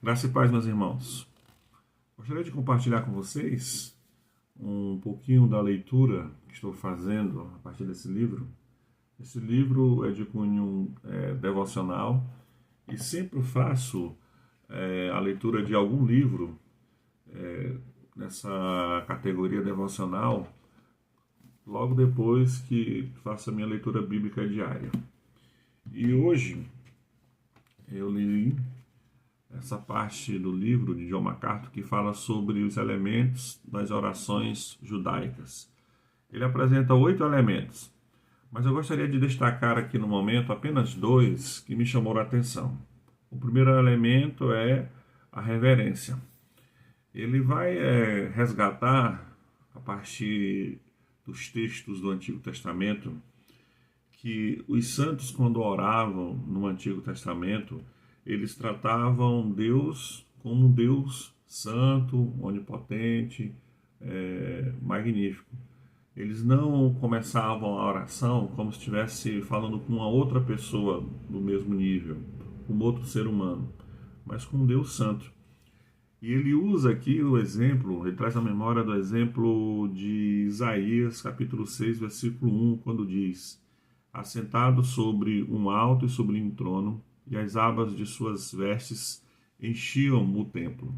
Graça e paz, meus irmãos. Gostaria de compartilhar com vocês um pouquinho da leitura que estou fazendo a partir desse livro. Esse livro é de cunho devocional e sempre faço a leitura de algum livro nessa categoria devocional logo depois que faço a minha leitura bíblica diária. E hoje eu li essa parte do livro de John MacArthur que fala sobre os elementos das orações judaicas. Ele apresenta 8 elementos, mas eu gostaria de destacar aqui no momento apenas 2 que me chamaram a atenção. O primeiro elemento é a reverência. Ele vai resgatar, a partir dos textos do Antigo Testamento, que os santos, quando oravam no Antigo Testamento, eles tratavam Deus como um Deus santo, onipotente, magnífico. Eles não começavam a oração como se estivesse falando com uma outra pessoa do mesmo nível, com outro ser humano, mas com um Deus santo. E ele usa aqui o exemplo, ele traz a memória do exemplo de Isaías, capítulo 6, versículo 1, quando diz: assentado sobre um alto e sublime trono, e as abas de suas vestes enchiam o templo.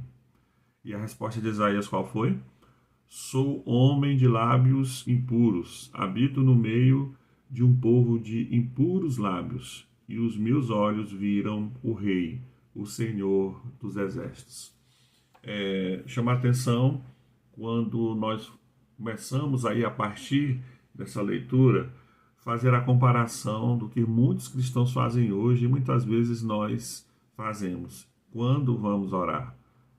E a resposta de Isaías qual foi? Sou homem de lábios impuros, habito no meio de um povo de impuros lábios, e os meus olhos viram o Rei, o Senhor dos Exércitos. Chama a atenção quando nós começamos aí, a partir dessa leitura, fazer a comparação do que muitos cristãos fazem hoje e muitas vezes nós fazemos quando vamos orar.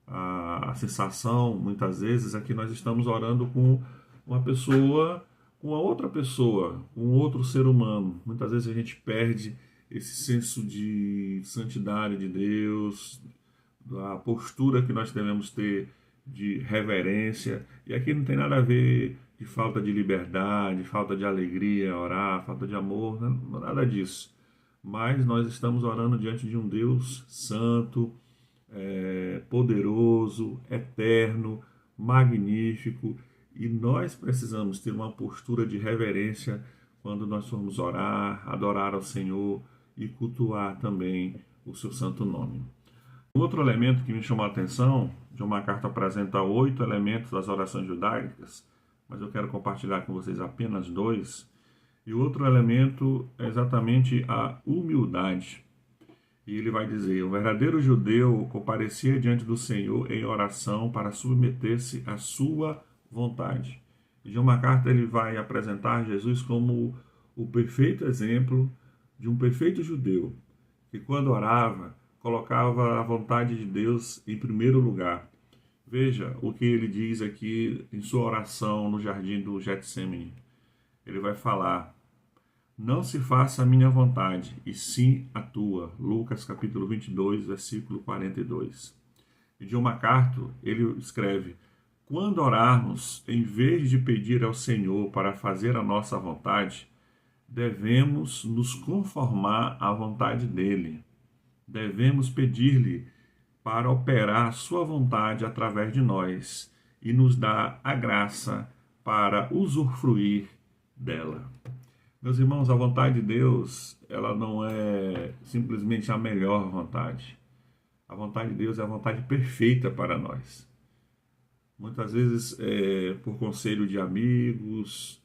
A sensação, muitas vezes, é que nós estamos orando com uma pessoa, com a outra pessoa, com outro ser humano. Muitas vezes a gente perde esse senso de santidade de Deus, da postura que nós devemos ter de reverência. E aqui não tem nada a ver de falta de liberdade, falta de alegria, orar, falta de amor, não, nada disso. Mas nós estamos orando diante de um Deus santo, poderoso, eterno, magnífico, e nós precisamos ter uma postura de reverência quando nós formos orar, adorar ao Senhor e cultuar também o seu santo nome. Outro elemento que me chamou a atenção, John MacArthur apresenta 8 elementos das orações judaicas, mas eu quero compartilhar com vocês apenas 2. E o outro elemento é exatamente a humildade. E ele vai dizer: o verdadeiro judeu comparecia diante do Senhor em oração para submeter-se à sua vontade. E John MacArthur ele vai apresentar Jesus como o perfeito exemplo de um perfeito judeu, que quando orava, colocava a vontade de Deus em primeiro lugar. Veja o que ele diz aqui em sua oração no jardim do Getsêmani. Ele vai falar: não se faça a minha vontade, e sim a tua. Lucas capítulo 22, versículo 42. E John MacArthur, ele escreve: quando orarmos, em vez de pedir ao Senhor para fazer a nossa vontade, devemos nos conformar à vontade dele. Devemos pedir-lhe para operar a sua vontade através de nós e nos dar a graça para usufruir dela. Meus irmãos, a vontade de Deus, ela não é simplesmente a melhor vontade. A vontade de Deus é a vontade perfeita para nós. Muitas vezes, por conselho de amigos,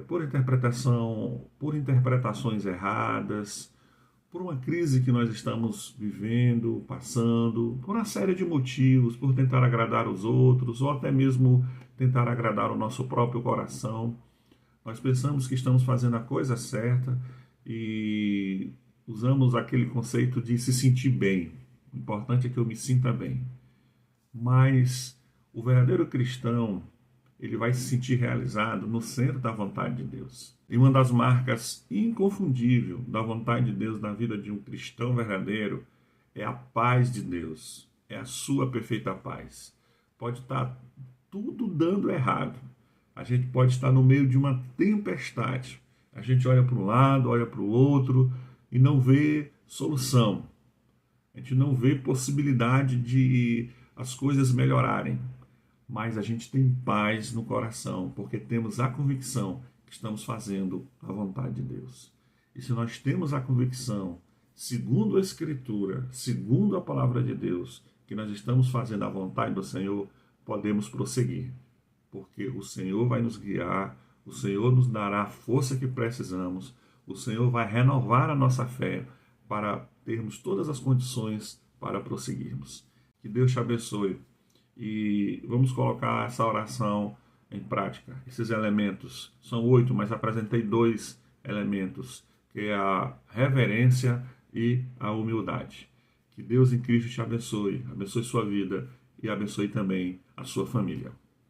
por interpretações erradas, por uma crise que nós estamos vivendo, passando, por uma série de motivos, por tentar agradar os outros, ou até mesmo tentar agradar o nosso próprio coração. Nós pensamos que estamos fazendo a coisa certa e usamos aquele conceito de se sentir bem. O importante é que eu me sinta bem. Mas o verdadeiro cristão, ele vai se sentir realizado no centro da vontade de Deus. E uma das marcas inconfundíveis da vontade de Deus na vida de um cristão verdadeiro é a paz de Deus, é a sua perfeita paz. Pode estar tudo dando errado, a gente pode estar no meio de uma tempestade, a gente olha para um lado, olha para o outro e não vê solução. a gente não vê possibilidade de as coisas melhorarem, mas a gente tem paz no coração, porque temos a convicção que estamos fazendo a vontade de Deus. E se nós temos a convicção, segundo a Escritura, segundo a palavra de Deus, que nós estamos fazendo a vontade do Senhor, podemos prosseguir, porque o Senhor vai nos guiar, o Senhor nos dará a força que precisamos, o Senhor vai renovar a nossa fé para termos todas as condições para prosseguirmos. Que Deus te abençoe e vamos colocar essa oração em prática. Esses elementos são 8, mas apresentei 2 elementos, que é a reverência e a humildade. Que Deus em Cristo te abençoe sua vida e abençoe também a sua família.